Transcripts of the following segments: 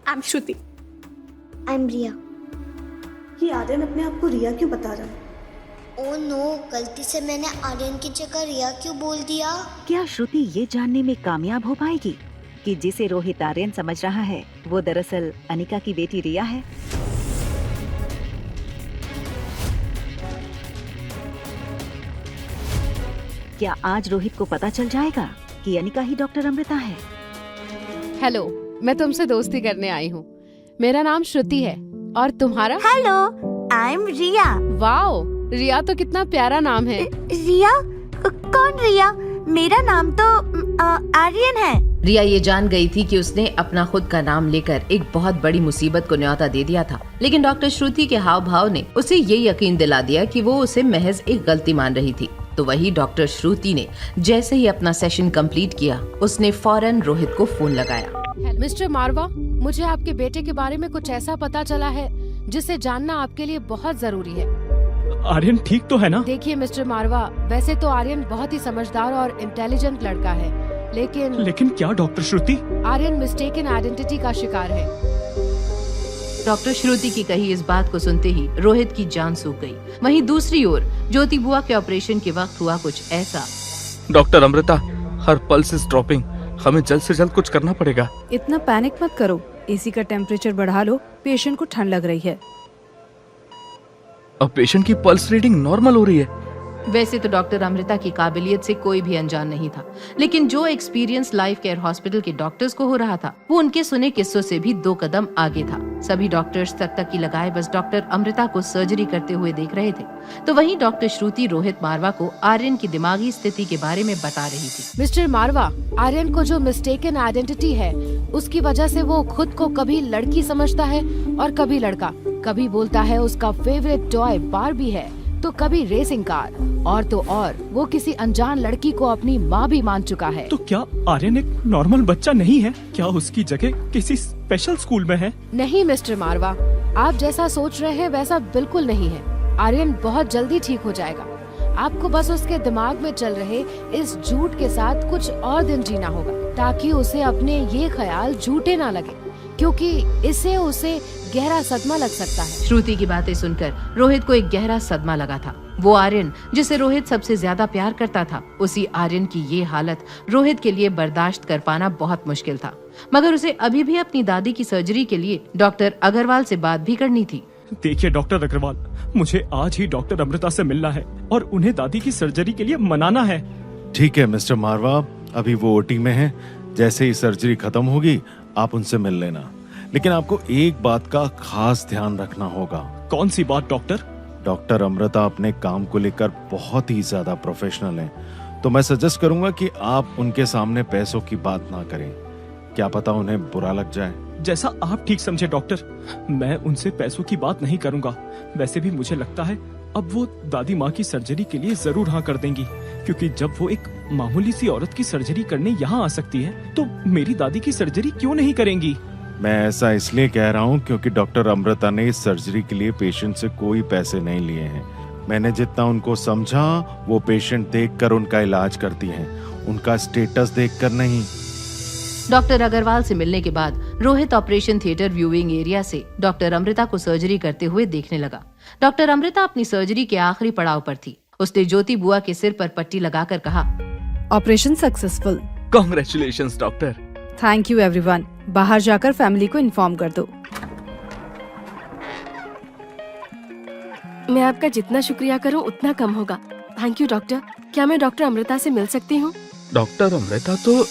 I am Shruti. I am रिया। ये आर्यन अपने आप को रिया क्यों बता रहा है? ओह नो, गलती से मैंने आर्यन की जगह रिया क्यों बोल दिया? क्या श्रुति ये जानने में कामयाब हो पाएगी कि जिसे रोहित आर्यन समझ रहा है वो दरअसल अनिका की बेटी रिया है? क्या आज रोहित को पता चल जाएगा कि अनिका ही डॉक्टर अमृता है? हेलो, मैं तुमसे दोस्ती करने आई हूँ। मेरा नाम श्रुति है और तुम्हारा? Hello, I am Riya. Wow, Riya तो कितना प्यारा नाम है। रिया? कौन रिया? मेरा नाम तो आर्यन है। रिया ये जान गई थी कि उसने अपना खुद का नाम लेकर एक बहुत बड़ी मुसीबत को न्योता दे दिया था, लेकिन डॉक्टर श्रुति के हाव भाव ने उसे ये यकीन दिला दिया कि वो उसे महज एक गलती मान रही थी। तो वही डॉक्टर श्रुति ने जैसे ही अपना सेशन कंप्लीट किया, उसने फौरन रोहित को फोन लगाया। मिस्टर मारवा, मुझे आपके बेटे के बारे में कुछ ऐसा पता चला है जिसे जानना आपके लिए बहुत जरूरी है। आर्यन ठीक तो है ना? देखिए मिस्टर मारवा, वैसे तो आर्यन बहुत ही समझदार और इंटेलिजेंट लड़का है, लेकिन क्या डॉक्टर श्रुति? आर्यन मिस्टेकन आइडेंटिटी का शिकार है। डॉक्टर श्रुति की कही इस बात को सुनते ही रोहित की जान सूख गई। वहीं दूसरी ओर ज्योति बुआ के ऑपरेशन के वक्त हुआ कुछ ऐसा। Doctor Amrita, her pulse is dropping, हमें जल्द से जल्द कुछ करना पड़ेगा। इतना पैनिक मत करो, एसी का टेम्परेचर बढ़ा लो, पेशेंट को ठंड लग रही है। अब पेशेंट की पल्स रीडिंग नॉर्मल हो रही है। वैसे तो डॉक्टर अमृता की काबिलियत से कोई भी अनजान नहीं था, लेकिन जो एक्सपीरियंस लाइफ केयर हॉस्पिटल के डॉक्टर्स को हो रहा था वो उनके सुने किस्सों से भी 2 कदम आगे था। सभी डॉक्टर्स तक लगाए बस डॉक्टर अमृता को सर्जरी करते हुए देख रहे थे, तो वहीं डॉक्टर श्रुति रोहित मारवा को आर्यन की दिमागी स्थिति के बारे में बता रही थी। मिस्टर मारवा, आर्यन को जो मिस्टेकन आइडेंटिटी है उसकी वजह से वो खुद को कभी लड़की समझता है और कभी लड़का। कभी बोलता है उसका फेवरेट टॉय बार्बी है, तो कभी रेसिंग कार, और तो और वो किसी अनजान लड़की को अपनी माँ भी मान चुका है। तो क्या आर्यन एक नॉर्मल बच्चा नहीं है? क्या उसकी जगह किसी स्पेशल स्कूल में है? नहीं मिस्टर मारवा, आप जैसा सोच रहे हैं वैसा बिल्कुल नहीं है। आर्यन बहुत जल्दी ठीक हो जाएगा। आपको बस उसके दिमाग में चल रहे इस झूठ के साथ कुछ और दिन जीना होगा, ताकि उसे अपने ये ख्याल झूठे ना लगे, क्योंकि इससे उसे गहरा सदमा लग सकता है। श्रुति की बातें सुनकर रोहित को एक गहरा सदमा लगा था। वो आर्यन जिसे रोहित सबसे ज्यादा प्यार करता था, उसी आर्यन की ये हालत रोहित के लिए बर्दाश्त कर पाना बहुत मुश्किल था। मगर उसे अभी भी अपनी दादी की सर्जरी के लिए डॉक्टर अग्रवाल से बात भी करनी थी। देखिए डॉक्टर अग्रवाल, मुझे आज ही डॉक्टर अमृता से मिलना है और उन्हें दादी की सर्जरी के लिए मनाना है। ठीक है मिस्टर मारवा, अभी वो ओटी में है, जैसे ही सर्जरी खत्म होगी आप उनसे मिल लेना। लेकिन आपको एक बात का खास ध्यान रखना होगा। कौन सी बात डॉक्टर? डॉक्टर अमृता अपने काम को लेकर बहुत ही ज्यादा प्रोफेशनल हैं, तो मैं सजेस्ट करूंगा कि आप उनके सामने पैसों की बात ना करें। क्या पता उन्हें बुरा लग जाए। जैसा आप ठीक समझे डॉक्टर, मैं उनसे पैसों की बात नहीं करूंगा। वैसे भी मुझे लगता है अब वो दादी माँ की सर्जरी के लिए जरूर हाँ कर देंगी, क्योंकि जब वो एक मामूली सी औरत की सर्जरी करने यहाँ आ सकती है तो मेरी दादी की सर्जरी क्यों नहीं करेंगी? मैं ऐसा इसलिए कह रहा हूँ क्योंकि डॉक्टर अमृता ने इस सर्जरी के लिए पेशेंट से कोई पैसे नहीं लिए हैं। मैंने जितना उनको समझा, वो पेशेंट देखकर उनका इलाज करती हैं, उनका स्टेटस देखकर नहीं। डॉक्टर अग्रवाल से मिलने के बाद Rohit operation theatre viewing area से डॉक्टर अमृता को सर्जरी करते हुए देखने लगा। डॉक्टर अमृता अपनी सर्जरी के आखिरी पड़ाव पर थी। उसने ज्योति बुआ के सिर पर पट्टी लगाकर कहा, operation successful. Congratulations doctor. Thank you everyone. बाहर जाकर फैमिली को इन्फॉर्म कर दो। मैं आपका जितना शुक्रिया करूं उतना कम होगा। Thank you doctor. क्या मैं डॉक्टर अमृता से मिल सकती हूं? डॉक्टर अमृता तो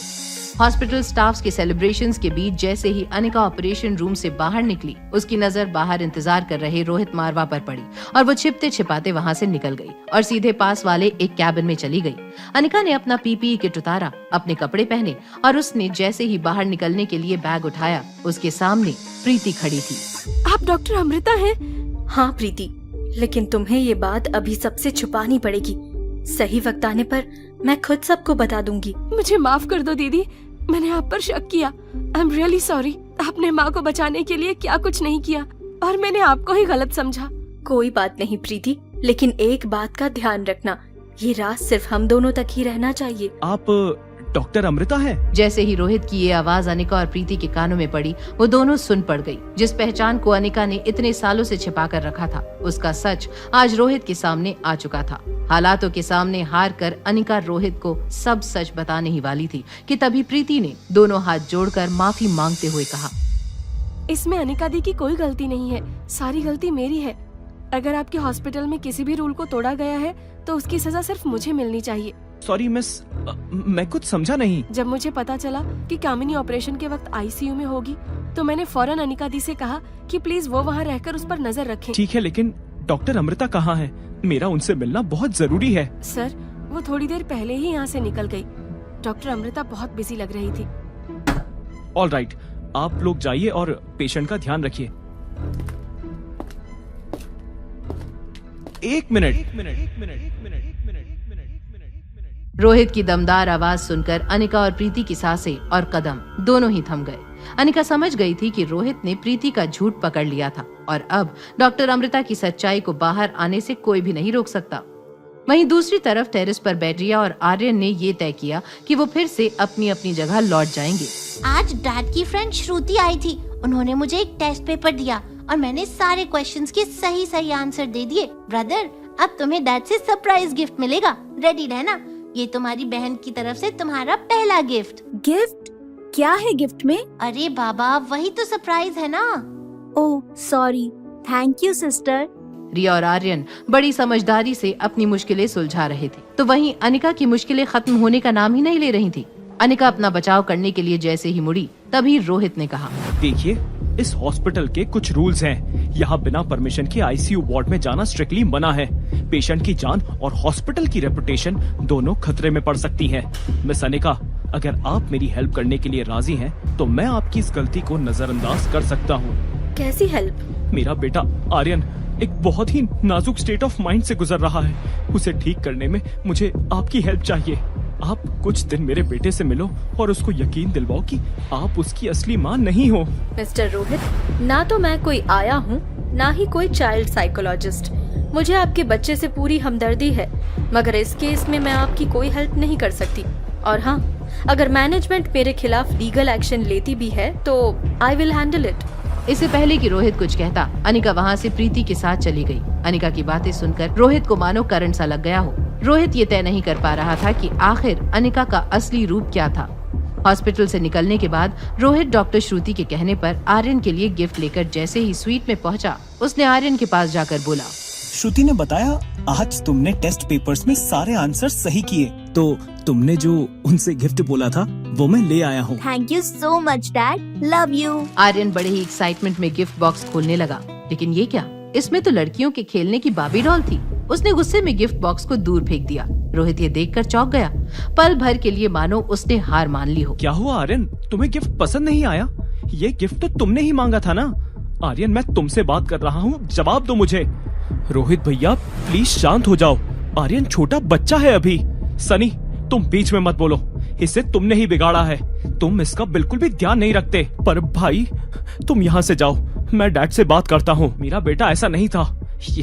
हॉस्पिटल स्टाफ्स के सेलिब्रेशंस के बीच जैसे ही अनिका ऑपरेशन रूम से बाहर निकली, उसकी नजर बाहर इंतजार कर रहे रोहित मारवा पर पड़ी और वो छिपते छिपाते वहाँ से निकल गई और सीधे पास वाले एक कैबिन में चली गई। अनिका ने अपना पीपीई किट उतारा, अपने कपड़े पहने और उसने जैसे ही बाहर निकलने के लिए बैग उठाया, उसके सामने प्रीति खड़ी थी। आप डॉक्टर अमृता हैं? हाँ प्रीति, लेकिन तुम्हें ये बात अभी सबसे छुपानी पड़ेगी। सही वक्त आने पर मैं खुद सबको बता दूंगी। मुझे माफ कर दो दीदी, मैंने आप पर शक किया। I am really sorry. आपने माँ को बचाने के लिए क्या कुछ नहीं किया और मैंने आपको ही गलत समझा। कोई बात नहीं प्रीति, लेकिन एक बात का ध्यान रखना, ये राज सिर्फ हम दोनों तक ही रहना चाहिए। आप डॉक्टर अमृता है। जैसे ही रोहित की ये आवाज अनिका और प्रीति के कानों में पड़ी, वो दोनों सुन पड़ गई। जिस पहचान को अनिका ने इतने सालों से छिपा कर रखा था, उसका सच आज रोहित के सामने आ चुका था। हालातों के सामने हार कर अनिका रोहित को सब सच बताने ही वाली थी कि तभी प्रीति ने दोनों हाथ जोड़कर माफी मांगते हुए कहा, इसमें अनिका दी की कोई गलती नहीं है, सारी गलती मेरी है। अगर आपके हॉस्पिटल में किसी भी रूल को तोड़ा गया है तो उसकी सजा सिर्फ मुझे मिलनी चाहिए। सॉरी मिस, मैं कुछ समझा नहीं। जब मुझे पता चला कि कामिनी ऑपरेशन के वक्त आईसीयू में होगी तो मैंने फौरन अनिका दी से कहा कि प्लीज वो वहाँ रहकर उस पर नजर रखें। ठीक है, लेकिन डॉक्टर अमृता कहाँ है? मेरा उनसे मिलना बहुत जरूरी है। सर, वो थोड़ी देर पहले ही यहाँ से निकल गई। डॉक्टर अमृता बहुत बिजी लग रही थी। ऑल राइट, आप लोग जाइए और पेशेंट का ध्यान रखिए। एक मिनट। रोहित की दमदार आवाज सुनकर अनिका और प्रीति की सांसें और कदम दोनों ही थम गए। अनिका समझ गई थी कि रोहित ने प्रीति का झूठ पकड़ लिया था और अब डॉक्टर अमृता की सच्चाई को बाहर आने से कोई भी नहीं रोक सकता। वहीं दूसरी तरफ टेरेस पर बैठ रिया और आर्यन ने ये तय किया कि वो फिर से अपनी अपनी जगह लौट जाएंगे। आज डैड की फ्रेंड श्रुति आई थी। उन्होंने मुझे एक टेस्ट पेपर दिया और मैंने सारे क्वेश्चंस के सही सही आंसर दे दिए। ब्रदर, अब तुम्हें डैड से सरप्राइज गिफ्ट मिलेगा, रेडी रहना। ये तुम्हारी बहन की तरफ से तुम्हारा पहला गिफ्ट। गिफ्ट? क्या है गिफ्ट में? अरे बाबा, वही तो सरप्राइज है ना। Oh sorry, thank you sister. Riya और आर्यन बड़ी समझदारी से अपनी मुश्किलें सुलझा रहे थे, तो वहीं अनिका की मुश्किलें खत्म होने का नाम ही नहीं ले रही थी। अनिका अपना बचाव करने के लिए जैसे ही मुड़ी, तभी रोहित ने कहा, देखिए, इस हॉस्पिटल के कुछ रूल्स हैं। यहाँ बिना परमिशन के आईसीयू वार्ड में जाना स्ट्रिक्टली मना है। पेशेंट की जान और हॉस्पिटल की रेपुटेशन दोनों खतरे में पड़ सकती हैं। मिस अनिका, अगर आप मेरी हेल्प करने के लिए राजी हैं, तो मैं आपकी इस गलती को नजरअंदाज कर सकता हूँ। कैसी हेल्प? मेरा बेटा आर्यन एक बहुत ही नाजुक स्टेट ऑफ माइंड से गुजर रहा है। उसे ठीक करने में मुझे आपकी हेल्प चाहिए। आप कुछ दिन मेरे बेटे से मिलो और उसको यकीन दिलवाओ कि आप उसकी असली माँ नहीं हो। मिस्टर रोहित, ना तो मैं कोई आया हूँ, ना ही कोई चाइल्ड साइकोलॉजिस्ट। मुझे आपके बच्चे से पूरी हमदर्दी है, मगर इस केस में मैं आपकी कोई हेल्प नहीं कर सकती। और हाँ, अगर मैनेजमेंट मेरे खिलाफ लीगल एक्शन लेती भी है तो आई विल हैंडल इट। इससे पहले कि रोहित कुछ कहता, अनिका वहाँ से प्रीति के साथ चली गई। अनिका की बातें सुनकर रोहित को मानो करंट सा लग गया हो। रोहित ये तय नहीं कर पा रहा था कि आखिर अनिका का असली रूप क्या था। हॉस्पिटल से निकलने के बाद रोहित डॉक्टर श्रुति के कहने पर आर्यन के लिए गिफ्ट लेकर जैसे ही स्वीट में पहुंचा, उसने आर्यन के पास जाकर बोला, श्रुति ने बताया आज तुमने टेस्ट पेपर्स में सारे आंसर सही किए, तो तुमने जो उनसे गिफ्ट बोला था वो मैं ले आया हूँ। Thank you so much dad, love you. Aryan बड़े ही एक्साइटमेंट में गिफ्ट बॉक्स खोलने लगा, लेकिन ये क्या, इसमें तो लड़कियों के खेलने की बाबी डॉल थी। उसने गुस्से में गिफ्ट बॉक्स को दूर फेंक दिया। रोहित ये देखकर चौंक गया। पल भर के लिए मानो उसने हार मान ली हो। क्या हुआ आर्यन, तुम्हें गिफ्ट पसंद नहीं आया? ये गिफ्ट तो तुमने ही मांगा था ना। आर्यन, मैं तुमसे बात कर रहा हूँ, जवाब दो मुझे। रोहित भैया प्लीज शांत हो जाओ, आर्यन छोटा बच्चा है अभी। सनी, तुम बीच में मत बोलो, इसे तुमने ही बिगाड़ा है। तुम इसका बिल्कुल भी ध्यान नहीं रखते। पर भाई, तुम यहाँ से जाओ, मैं डैड से बात करता हूँ। मेरा बेटा ऐसा नहीं था। ये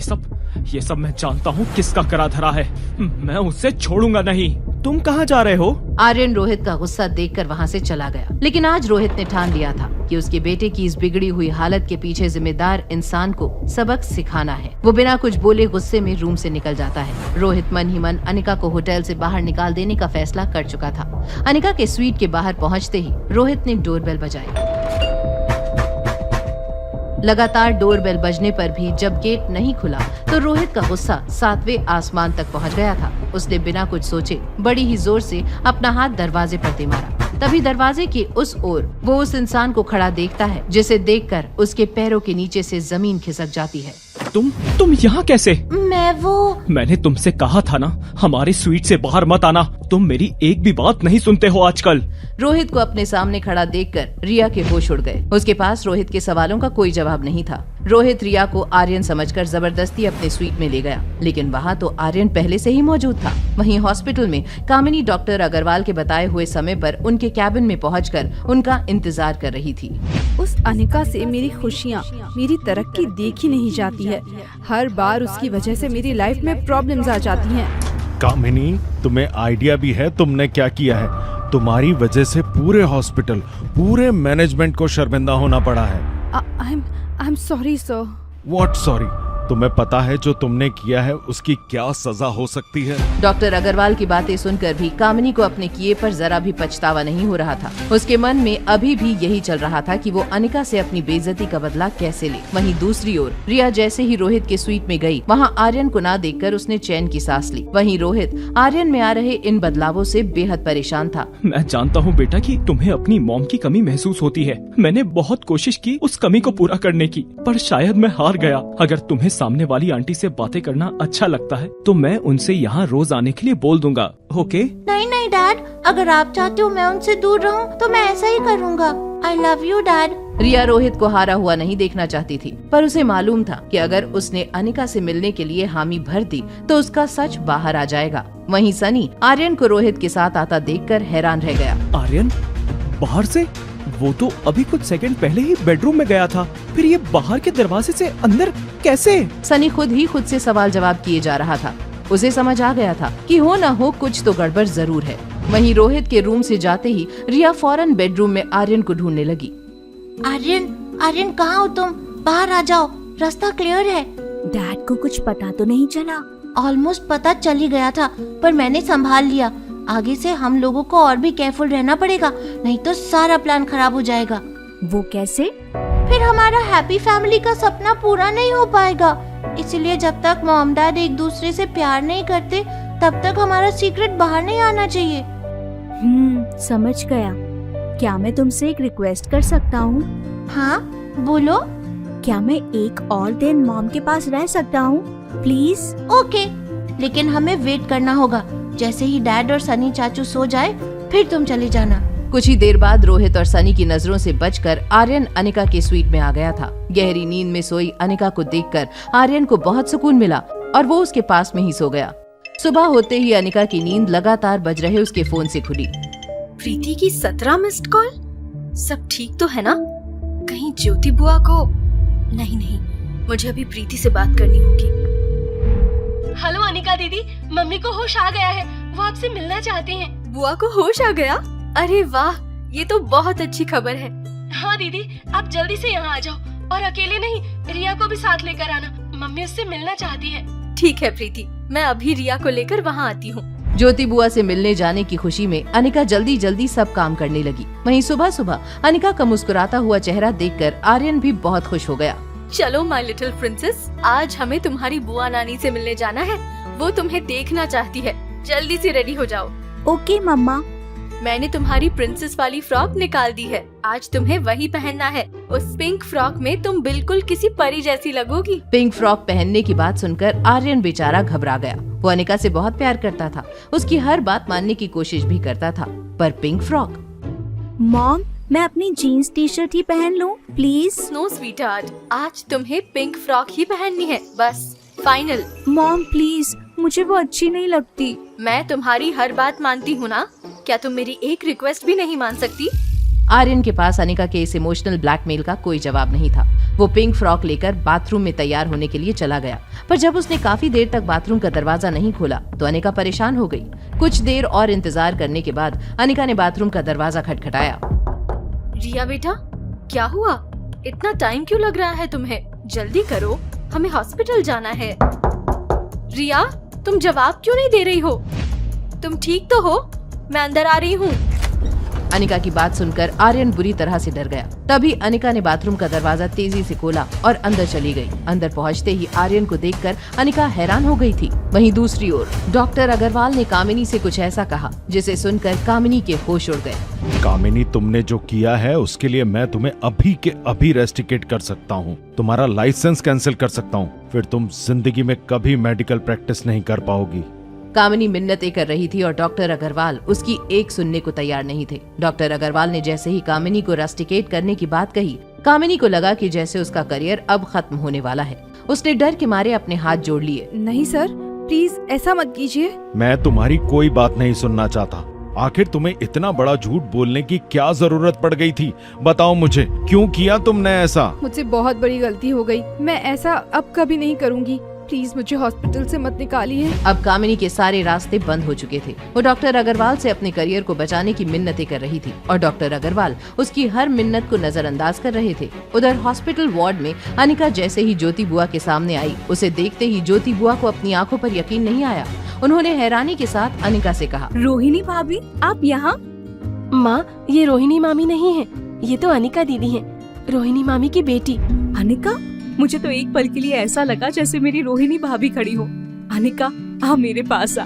सब मैं जानता हूँ किसका करा धरा है। मैं उसे छोड़ूंगा नहीं। तुम कहाँ जा रहे हो? आर्यन रोहित का गुस्सा देखकर वहाँ से चला गया, लेकिन आज रोहित ने ठान लिया था कि उसके बेटे की इस बिगड़ी हुई हालत के पीछे जिम्मेदार इंसान को सबक सिखाना है। वो बिना कुछ बोले गुस्से में रूम से निकल जाता है। रोहित मन ही मन अनिका को होटल से बाहर निकाल देने का फैसला कर चुका था। अनिका के स्वीट के बाहर पहुँचते ही रोहित ने डोरबेल बजाई। लगातार डोरबेल बजने पर भी जब गेट नहीं खुला तो रोहित का गुस्सा 7वें आसमान तक पहुंच गया था। उसने बिना कुछ सोचे बड़ी ही जोर से अपना हाथ दरवाजे पर दे मारा। तभी दरवाजे की उस ओर वो उस इंसान को खड़ा देखता है, जिसे देखकर उसके पैरों के नीचे से जमीन खिसक जाती है। तुम यहाँ कैसे? मैंने तुमसे कहा था ना, हमारी स्वीट से बाहर मत आना। तुम मेरी एक भी बात नहीं सुनते हो आजकल। रोहित को अपने सामने खड़ा देखकर रिया के होश उड़ गए। उसके पास रोहित के सवालों का कोई जवाब नहीं था। रोहित रिया को आर्यन समझकर जबरदस्ती अपने स्वीट में ले गया, लेकिन वहाँ तो आर्यन पहले से ही मौजूद था। वहीं हॉस्पिटल में कामिनी डॉक्टर अग्रवाल के बताए हुए समय पर उनके कैबिन में पहुंचकर उनका इंतजार कर रही थी। उस अनिका से मेरी खुशियाँ, मेरी तरक्की देखी नहीं जाती है। हर बार उसकी वजह से मेरी लाइफ में प्रॉब्लम्स आ जाती हैं। कामिनी, तुम्हें आइडिया भी है तुमने क्या किया है? तुम्हारी वजह से पूरे हॉस्पिटल, पूरे मैनेजमेंट को शर्मिंदा होना पड़ा है। I am sorry sir. What sorry? तुम्हें पता है जो तुमने किया है उसकी क्या सजा हो सकती है? डॉक्टर अग्रवाल की बातें सुनकर भी कामिनी को अपने किए पर जरा भी पछतावा नहीं हो रहा था। उसके मन में अभी भी यही चल रहा था कि वो अनिका से अपनी बेइज्जती का बदला कैसे ले। वहीं दूसरी ओर रिया जैसे ही रोहित के स्वीट में गई, वहां आर्यन को ना देखकर उसने चैन की सांस ली। वहीं रोहित आर्यन में आ रहे इन बदलावों से बेहद परेशान था। मैं जानता हूँ बेटा कि तुम्हें अपनी मॉम की कमी महसूस होती है। मैंने बहुत कोशिश की उस कमी को पूरा करने की, पर शायद मैं हार गया। अगर तुम्हें सामने वाली आंटी से बातें करना अच्छा लगता है तो मैं उनसे यहाँ रोज आने के लिए बोल दूंगा। ओके? नहीं नहीं डैड, अगर आप चाहते हो मैं उनसे दूर रहूं तो मैं ऐसा ही करूंगा। I love you dad. Riya Rohit को हारा हुआ नहीं देखना चाहती थी, पर उसे मालूम था कि अगर उसने अनिका से मिलने के लिए हामी भर दी तो उसका सच बाहर आ जाएगा। वहीं सनी आर्यन को रोहित के साथ आता देखकर हैरान रह गया। आर्यन बाहर से? वो तो अभी कुछ सेकंड पहले ही बेडरूम में गया था, फिर ये बाहर के दरवाजे से अंदर कैसे? सनी खुद ही खुद से सवाल जवाब किए जा रहा था। उसे समझ आ गया था कि हो न हो कुछ तो गड़बड़ जरूर है। वहीं रोहित के रूम से जाते ही रिया फौरन बेडरूम में आर्यन को ढूंढने लगी। आर्यन कहाँ हो तुम? बाहर आ जाओ, रास्ता क्लियर है। डैड को कुछ पता तो नहीं चला? ऑलमोस्ट पता चल ही गया था, पर मैंने संभाल लिया। आगे से हम लोगों को और भी केयरफुल रहना पड़ेगा, नहीं तो सारा प्लान खराब हो जाएगा। वो कैसे? फिर हमारा हैप्पी फैमिली का सपना पूरा नहीं हो पाएगा। इसलिए जब तक मॉम डैड एक दूसरे से प्यार नहीं करते तब तक हमारा सीक्रेट बाहर नहीं आना चाहिए। समझ गया। क्या मैं तुमसे एक रिक्वेस्ट कर सकता हूँ? हाँ बोलो। क्या मैं एक और दिन मॉम के पास रह सकता हूँ प्लीज? ओके, लेकिन हमें वेट करना होगा। जैसे ही डैड और सनी चाचू सो जाए फिर तुम चले जाना। कुछ ही देर बाद रोहित और सनी की नजरों से बचकर आर्यन अनिका के स्वीट में आ गया था। गहरी नींद में सोई अनिका को देखकर आर्यन को बहुत सुकून मिला और वो उसके पास में ही सो गया। सुबह होते ही अनिका की नींद लगातार बज रहे उसके फोन से खुली। प्रीति की 17 मिस्ड कॉल। सब ठीक तो है ना? कहीं ज्योति बुआ को? नहीं, मुझे अभी प्रीति से बात करनी होगी। हेलो अनिका दीदी, मम्मी को होश आ गया है, वो आपसे मिलना चाहती हैं। बुआ को होश आ गया? अरे वाह, ये तो बहुत अच्छी खबर है। हाँ दीदी, आप जल्दी से यहाँ आ जाओ और अकेले नहीं, रिया को भी साथ लेकर आना। मम्मी उससे मिलना चाहती है। ठीक है प्रीति, मैं अभी रिया को लेकर वहाँ आती हूँ। ज्योति बुआ से मिलने जाने की खुशी में अनिका जल्दी जल्दी सब काम करने लगी। वहीं सुबह सुबह अनिका का मुस्कुराता हुआ चेहरा देखकर आर्यन भी बहुत खुश हो गया। चलो माय लिटिल प्रिंसेस, आज हमें तुम्हारी बुआ नानी से मिलने जाना है। वो तुम्हें देखना चाहती है। जल्दी से रेडी हो जाओ। ओके मम्मा। मैंने तुम्हारी प्रिंसेस वाली फ्रॉक निकाल दी है, आज तुम्हें वही पहनना है। उस पिंक फ्रॉक में तुम बिल्कुल किसी परी जैसी लगोगी। पिंक फ्रॉक पहनने की बात सुनकर आर्यन बेचारा घबरा गया। वो अनिका से बहुत प्यार करता था, उसकी हर बात मानने की कोशिश भी करता था, पर पिंक फ्रॉक? मॉम, मैं अपनी जीन्स टी शर्ट ही पहन लूं प्लीज? नो स्वीटहार्ट, आज तुम्हें पिंक फ्रॉक ही पहननी है, बस फाइनल। मॉम प्लीज, मुझे वो अच्छी नहीं लगती। मैं तुम्हारी हर बात मानती हूँ ना, क्या तुम मेरी एक रिक्वेस्ट भी नहीं मान सकती? आर्यन के पास अनिका के इस इमोशनल ब्लैकमेल का कोई जवाब नहीं था। वो पिंक फ्रॉक लेकर बाथरूम में तैयार होने के लिए चला गया, पर जब उसने काफी देर तक बाथरूम का दरवाजा नहीं खोला तो अनिका परेशान हो गई। कुछ देर और इंतजार करने के बाद अनिका ने बाथरूम का दरवाजा खटखटाया। रिया बेटा, क्या हुआ? इतना टाइम क्यों लग रहा है तुम्हें? जल्दी करो, हमें हॉस्पिटल जाना है। रिया, तुम जवाब क्यों नहीं दे रही हो? तुम ठीक तो हो? मैं अंदर आ रही हूँ। अनिका की बात सुनकर आर्यन बुरी तरह से डर गया। तभी अनिका ने बाथरूम का दरवाजा तेजी से खोला और अंदर चली गई। अंदर पहुंचते ही आर्यन को देखकर अनिका हैरान हो गई थी। वहीं दूसरी ओर डॉक्टर अग्रवाल ने कामिनी से कुछ ऐसा कहा जिसे सुनकर कामिनी के होश उड़ गए। कामिनी, तुमने जो किया है उसके लिए मैं तुम्हें अभी के अभी रेस्टिकेट कर सकता हूँ, तुम्हारा लाइसेंस कैंसिल कर सकता हूँ, फिर तुम जिंदगी में कभी मेडिकल प्रैक्टिस नहीं कर पाओगी। कामिनी मिन्नतें कर रही थी और डॉक्टर अग्रवाल उसकी एक सुनने को तैयार नहीं थे। डॉक्टर अग्रवाल ने जैसे ही कामिनी को रस्टिकेट करने की बात कही, कामिनी को लगा कि जैसे उसका करियर अब खत्म होने वाला है। उसने डर के मारे अपने हाथ जोड़ लिए। नहीं सर, प्लीज ऐसा मत कीजिए। मैं तुम्हारी कोई बात नहीं सुनना चाहता। आखिर तुम्हें इतना बड़ा झूठ बोलने की क्या जरूरत पड़ गई थी? बताओ मुझे, क्यों किया तुमने ऐसा? मुझसे बहुत बड़ी गलती हो गई, मैं ऐसा अब कभी नहीं करूँगी। प्लीज मुझे हॉस्पिटल से मत निकालिए। अब कामिनी के सारे रास्ते बंद हो चुके थे। वो डॉक्टर अग्रवाल से अपने करियर को बचाने की मिन्नतें कर रही थी और डॉक्टर अग्रवाल उसकी हर मिन्नत को नजरअंदाज कर रहे थे। उधर हॉस्पिटल वार्ड में अनिका जैसे ही ज्योति बुआ के सामने आई, उसे देखते ही ज्योति बुआ को अपनी आंखों पर यकीन नहीं आया। उन्होंने हैरानी के साथ अनिका से कहा, रोहिणी भाभी, आप यहाँ? माँ, ये रोहिणी मामी नहीं है, ये तो अनिका दीदी है, रोहिणी मामी की बेटी। अनिका? मुझे तो एक पल के लिए ऐसा लगा जैसे मेरी रोहिणी भाभी खड़ी हो। अनिका, आ मेरे पास आ।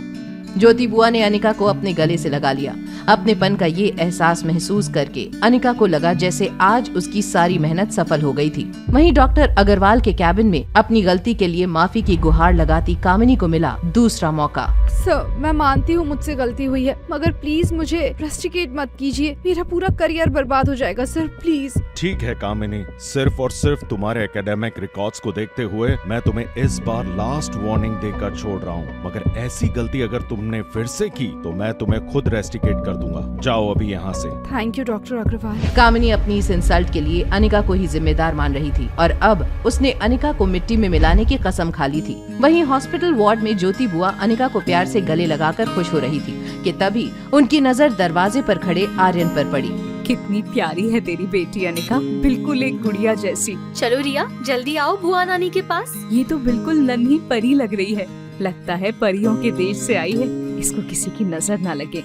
ज्योति बुआ ने अनिका को अपने गले से लगा लिया। अपनेपन का ये एहसास महसूस करके अनिका को लगा जैसे आज उसकी सारी मेहनत सफल हो गई थी। वहीं डॉक्टर अग्रवाल के कैबिन में अपनी गलती के लिए माफी की गुहार लगाती कामिनी को मिला दूसरा मौका। सर, मैं मानती हूँ मुझसे गलती हुई है, मगर प्लीज मुझे रस्टिकेट मत कीजिए, मेरा पूरा करियर बर्बाद हो जाएगा सर, प्लीज। ठीक है कामिनी, सिर्फ और सिर्फ तुम्हारे एकेडमिक रिकॉर्ड्स को देखते हुए मैं तुम्हें इस बार लास्ट वार्निंग देकर छोड़ रहा हूँ, मगर ऐसी गलती अगर तुमने फिर से की तो मैं तुम्हें खुद रेस्टिकेट कर दूंगा। जाओ अभी यहाँ से। Thank you doctor Agarwal. Kamini अपनी इस इंसल्ट के लिए अनिका को ही जिम्मेदार मान रही थी और अब उसने अनिका को मिट्टी में मिलाने की कसम खा ली थी। वहीं हॉस्पिटल वार्ड में ज्योति बुआ अनिका को प्यार से गले लगाकर खुश हो रही थी कि तभी उनकी नजर दरवाजे पर खड़े आर्यन पर पड़ी। कितनी प्यारी है तेरी बेटी अनिका, बिल्कुल एक गुड़िया जैसी। चलो रिया, जल्दी आओ बुआ नानी के पास। ये तो बिल्कुल नन्ही परी लग रही है, लगता है परियों के देश से आई है, इसको किसी की नजर ना लगे।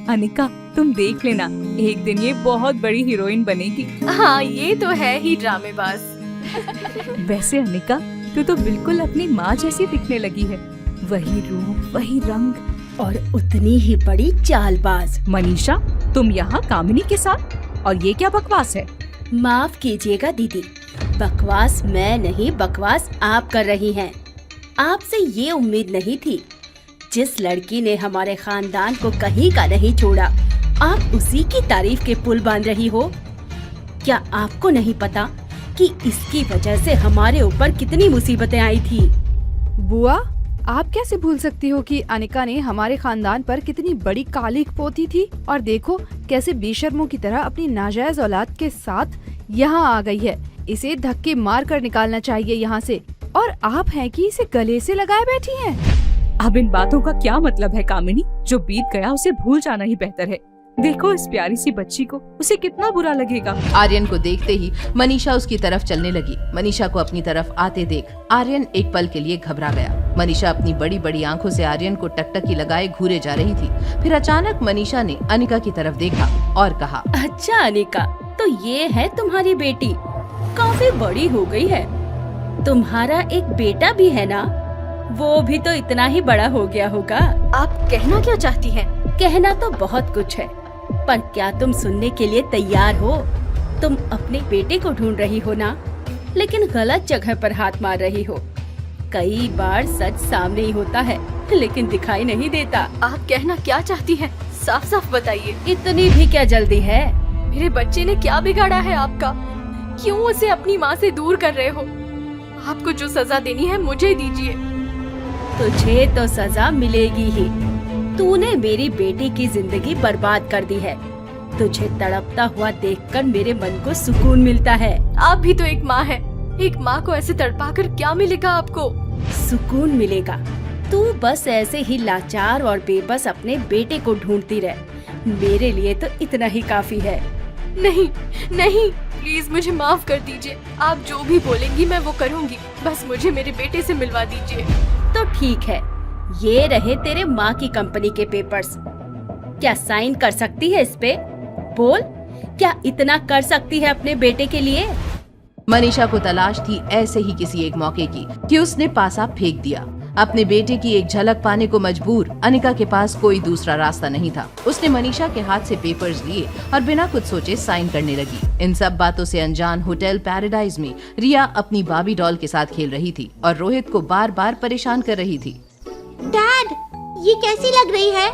अनिका, तुम देख लेना, एक दिन ये बहुत बड़ी हीरोइन बनेगी। हाँ, ये तो है ही ड्रामेबाज। वैसे अनिका, तू तो बिल्कुल अपनी माँ जैसी दिखने लगी है, वही रूप, वही रंग और उतनी ही बड़ी चालबाज। मनीषा, तुम यहाँ कामिनी के साथ, और ये क्या बकवास है? माफ कीजिएगा दीदी, बकवास मैं नहीं, बकवास आप कर रही हैं। आपसे ये उम्मीद नहीं थी। जिस लड़की ने हमारे खानदान को कहीं का नहीं छोड़ा, आप उसी की तारीफ के पुल बांध रही हो। क्या आपको नहीं पता कि इसकी वजह से हमारे ऊपर कितनी मुसीबतें आई थी? बुआ, आप कैसे भूल सकती हो कि अनिका ने हमारे खानदान पर कितनी बड़ी कालिख पोती थी, और देखो कैसे बेशर्मों की तरह अपनी नाजायज औलाद के साथ यहाँ आ गई है। इसे धक्के मार कर निकालना चाहिए यहाँ से, और आप हैं कि इसे गले से लगाए बैठी हैं। अब इन बातों का क्या मतलब है कामिनी? जो बीत गया उसे भूल जाना ही बेहतर है। देखो इस प्यारी सी बच्ची को, उसे कितना बुरा लगेगा। आर्यन को देखते ही मनीषा उसकी तरफ चलने लगी। मनीषा को अपनी तरफ आते देख आर्यन एक पल के लिए घबरा गया। मनीषा अपनी बड़ी बड़ी आंखों से आर्यन को टकटकी लगाए घूरे जा रही थी। फिर अचानक मनीषा ने अनिका की तरफ देखा और कहा, अच्छा अनिका, तो ये है तुम्हारी बेटी, काफी बड़ी हो गई है। तुम्हारा एक बेटा भी है ना? वो भी तो इतना ही बड़ा हो गया होगा। आप कहना क्या चाहती हैं? कहना तो बहुत कुछ है, पर क्या तुम सुनने के लिए तैयार हो? तुम अपने बेटे को ढूंढ रही हो ना, लेकिन गलत जगह पर हाथ मार रही हो। कई बार सच सामने ही होता है, लेकिन दिखाई नहीं देता। आप कहना क्या चाहती हैं? साफ साफ बताइए। इतनी भी क्या जल्दी है? मेरे बच्चे ने क्या बिगाड़ा है आपका? क्यों उसे अपनी माँ से दूर कर रहे हो? आपको जो सजा देनी है मुझे दीजिए। तुझे तो सजा मिलेगी ही। तूने मेरी बेटी की जिंदगी बर्बाद कर दी है। तुझे तड़पता हुआ देखकर मेरे मन को सुकून मिलता है। आप भी तो एक माँ है। एक माँ को ऐसे तड़पाकर क्या मिलेगा आपको? सुकून मिलेगा। तू बस ऐसे ही लाचार और बेबस अपने बेटे को ढूंढती रह। मेरे लिए तो इतना ही काफी है। नहीं नहीं, प्लीज मुझे माफ कर दीजिए। आप जो भी बोलेंगी मैं वो करूँगी। बस मुझे मेरे बेटे से मिलवा दीजिए। तो ठीक है, ये रहे तेरे माँ की कंपनी के पेपर्स। क्या साइन कर सकती है इस पे? बोल, क्या इतना कर सकती है अपने बेटे के लिए? मनीषा को तलाश थी ऐसे ही किसी एक मौके की कि उसने पासा फेंक दिया। अपने बेटे की एक झलक पाने को मजबूर अनिका के पास कोई दूसरा रास्ता नहीं था। उसने मनीषा के हाथ से पेपर्स लिए और बिना कुछ सोचे साइन करने लगी। इन सब बातों से अनजान होटल पैराडाइज में रिया अपनी बाबी डॉल के साथ खेल रही थी और रोहित को बार बार परेशान कर रही थी। डैड, ये कैसी लग रही है?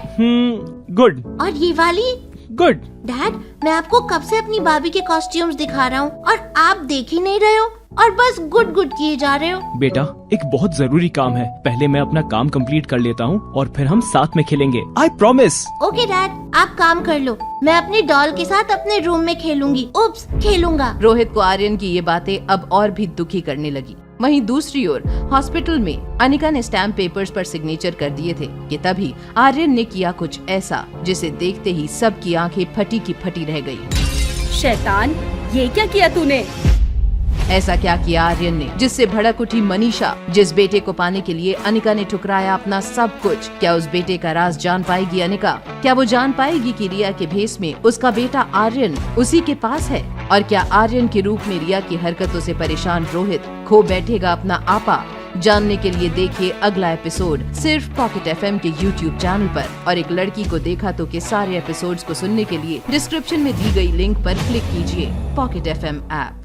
गुड। और ये वाली? गुड। डैड, मैं आपको कब से अपनी बाबी के कॉस्ट्यूम्स दिखा रहा हूँ और आप देख ही नहीं रहे हो और बस गुड गुड किए जा रहे हो। बेटा, एक बहुत जरूरी काम है। पहले मैं अपना काम कंप्लीट कर लेता हूँ और फिर हम साथ में खेलेंगे। I promise. ओके डैड, आप काम कर लो। मैं अपनी डॉल के साथ अपने रूम में खेलूंगी। उप्स, खेलूंगा। रोहित को आर्यन की ये बातें अब और भी दुखी करने लगी। वहीं दूसरी ओर हॉस्पिटल में अनिका ने स्टैम्प पेपर्स पर सिग्नेचर कर दिए थे कि तभी आर्यन ने किया कुछ ऐसा जिसे देखते ही सबकी आंखें फटी की फटी रह गई। शैतान, ये क्या किया तूने? ऐसा क्या किया आर्यन ने जिससे भड़क उठी मनीषा, जिस बेटे को पाने के लिए अनिका ने ठुकराया अपना सब कुछ। क्या उस बेटे का राज जान पाएगी अनिका? क्या वो जान पाएगी कि रिया के भेस में उसका बेटा आर्यन उसी के पास है? और क्या आर्यन के रूप में रिया की हरकतों से परेशान रोहित खो बैठेगा अपना आपा? जानने के लिए देखिए अगला एपिसोड सिर्फ पॉकेट FM के YouTube चैनल पर। और एक लड़की को देखा तो के सारे एपिसोड्स को सुनने के लिए डिस्क्रिप्शन में दी गई लिंक पर क्लिक कीजिए। Pocket FM app.